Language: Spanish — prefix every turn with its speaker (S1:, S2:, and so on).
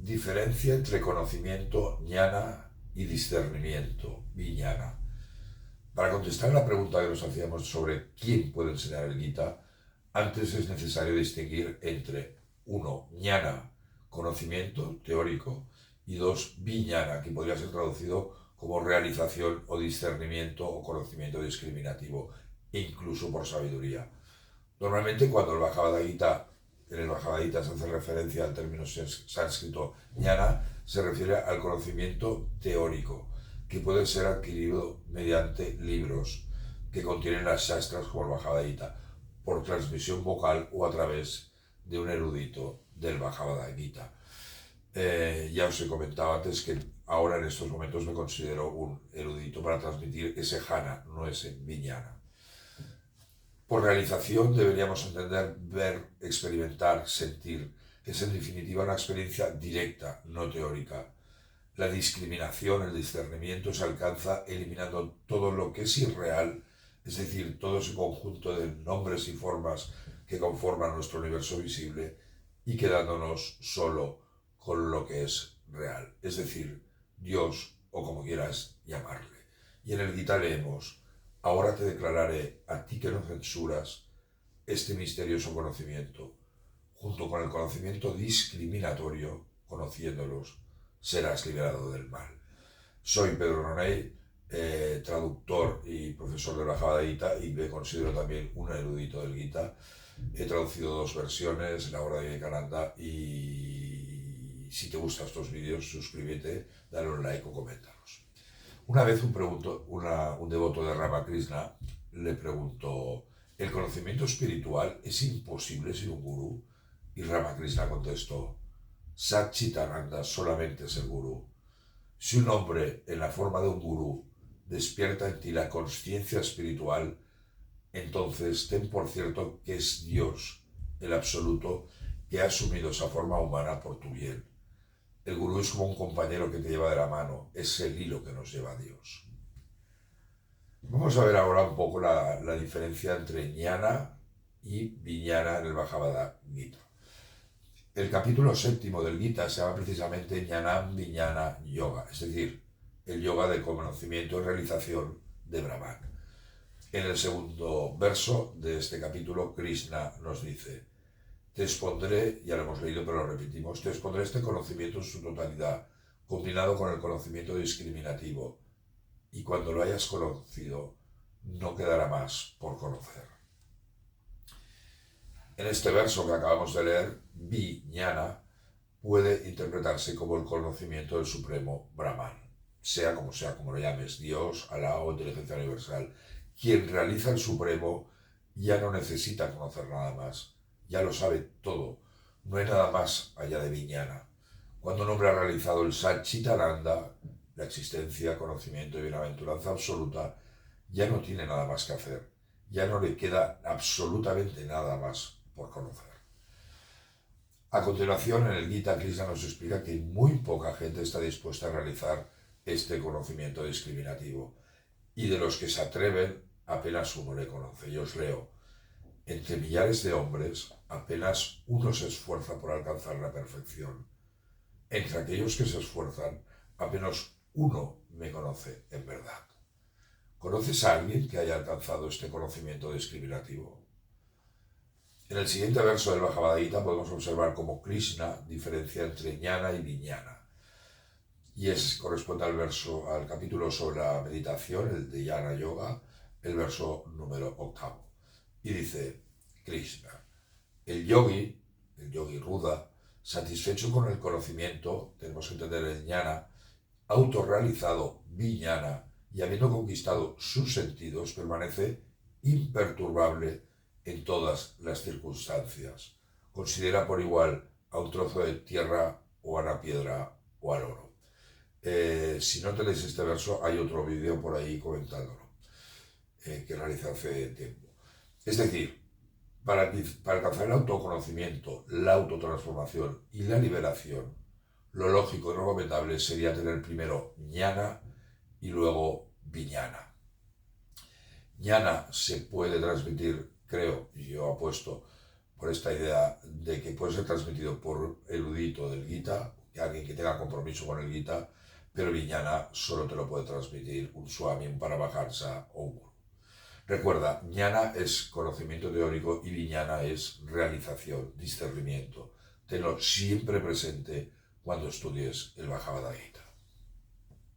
S1: Diferencia entre conocimiento, jnana, y discernimiento, vijnana. Para contestar la pregunta que nos hacíamos sobre quién puede enseñar el Gita, antes es necesario distinguir entre 1. Jnana, conocimiento teórico, y 2. Vijnana, que podría ser traducido como realización o discernimiento o conocimiento discriminativo, incluso por sabiduría. Normalmente cuando en el Bhagavad Gita se hace referencia al término sánscrito jnana, se refiere al conocimiento teórico, que puede ser adquirido mediante libros que contienen las shastras como el Bhagavad Gita, por transmisión vocal o a través de un erudito del Bhagavad Gita. Ya os he comentado antes que ahora en estos momentos me considero un erudito para transmitir ese jnana, no ese vijnana. Por realización deberíamos entender ver, experimentar, sentir, que es en definitiva una experiencia directa, no teórica. La discriminación, el discernimiento se alcanza eliminando todo lo que es irreal, es decir, todo ese conjunto de nombres y formas que conforman nuestro universo visible y quedándonos solo con lo que es real, es decir, Dios o como quieras llamarle. Y en el Gita leemos: ahora te declararé a ti que no censuras este misterioso conocimiento. Junto con el conocimiento discriminatorio, conociéndolos, serás liberado del mal. Soy Pedro Roney, traductor y profesor del Bhagavad Gita, y me considero también un erudito del Gita. He traducido 2 versiones, la obra de Vivekananda, y si te gustan estos vídeos, suscríbete, dale un like o coméntanos. Una vez un devoto de Ramakrishna le preguntó: ¿el conocimiento espiritual es imposible sin un gurú? Y Ramakrishna contestó: Satchitananda solamente es el gurú. Si un hombre en la forma de un gurú despierta en ti la conciencia espiritual, entonces ten por cierto que es Dios, el absoluto, que ha asumido esa forma humana por tu bien. El gurú es como un compañero que te lleva de la mano, es el hilo que nos lleva a Dios. Vamos a ver ahora un poco la diferencia entre jnana y vijnana en el Bhagavad Gita. El capítulo 7 del Gita se llama precisamente Jnanam Vijnana Yoga, es decir, el yoga de conocimiento y realización de Brahman. En el segundo verso de este capítulo, Krishna nos dice: te expondré, ya lo hemos leído pero lo repetimos, te expondré este conocimiento en su totalidad, combinado con el conocimiento discriminativo, y cuando lo hayas conocido, no quedará más por conocer. En este verso que acabamos de leer, vijnana puede interpretarse como el conocimiento del Supremo Brahman, sea, como lo llames, Dios, Alá o inteligencia universal. Quien realiza el Supremo ya no necesita conocer nada más, ya lo sabe todo, no hay nada más allá de vijnana. Cuando un hombre ha realizado el Satchitananda, la existencia, conocimiento y bienaventuranza absoluta, ya no tiene nada más que hacer, ya no le queda absolutamente nada más por conocer. A continuación, en el Gita, Krishna nos explica que muy poca gente está dispuesta a realizar este conocimiento discriminativo, y de los que se atreven, apenas uno le conoce. Yo os leo: entre millares de hombres, apenas uno se esfuerza por alcanzar la perfección. Entre aquellos que se esfuerzan, apenas uno me conoce en verdad. ¿Conoces a alguien que haya alcanzado este conocimiento discriminativo? En el siguiente verso del Bhagavad Gita podemos observar cómo Krishna diferencia entre jnana y vijnana. Y corresponde al capítulo sobre la meditación, el de Jnana Yoga, el verso número 8. Y dice Krishna: el yogi ruda, satisfecho con el conocimiento, tenemos que entender el jnana, autorrealizado vijnana, y habiendo conquistado sus sentidos, permanece imperturbable en todas las circunstancias. Considera por igual a un trozo de tierra o a una piedra o al oro. Si no tenéis este verso, hay otro vídeo por ahí comentándolo, que realicé hace tiempo. Es decir, para alcanzar el autoconocimiento, la autotransformación y la liberación, lo lógico y recomendable sería tener primero jnana y luego vijnana. Jnana se puede transmitir, creo, y yo apuesto por esta idea de que puede ser transmitido por erudito del Gita, que alguien que tenga compromiso con el Gita, pero Vijnana solo te lo puede transmitir un Swami, un Paramahansa o un Guru. Recuerda, Jnana es conocimiento teórico y Vijnana es realización, discernimiento. Tenlo siempre presente cuando estudies el Bhagavad Gita.